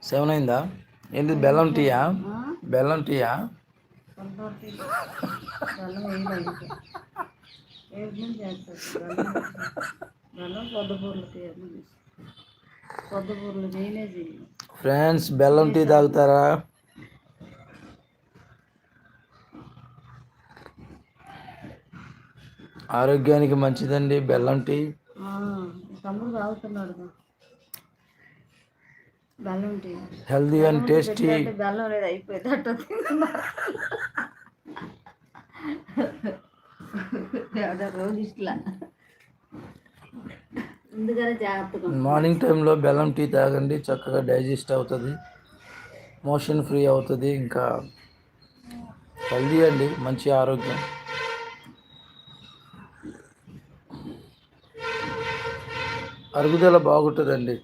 7 అయిందా? ఏంటి బెల్లం టీయా? బెల్లం టీయా? ఫ్రెండ్స్ బెల్లం టీ తాగుతారా? ఆరోగ్యానికి మంచిదండి బెల్లం టీ. తమ్ముడు తాగుతున్నాడు బెల్లం టీ. Healthy and tasty. బెల్లం లేదు అయిపోయింది రోజు ఇట్లా ముందుగానే జాగ్రత్తగా. మార్నింగ్ టైంలో బెల్లం టీ తాగండి, చక్కగా డైజెస్ట్ అవుతుంది, మోషన్ ఫ్రీ అవుతుంది, ఇంకా హెల్దీ అండి, మంచి ఆరోగ్యం. అరుగుదల బాగుంటుందండి.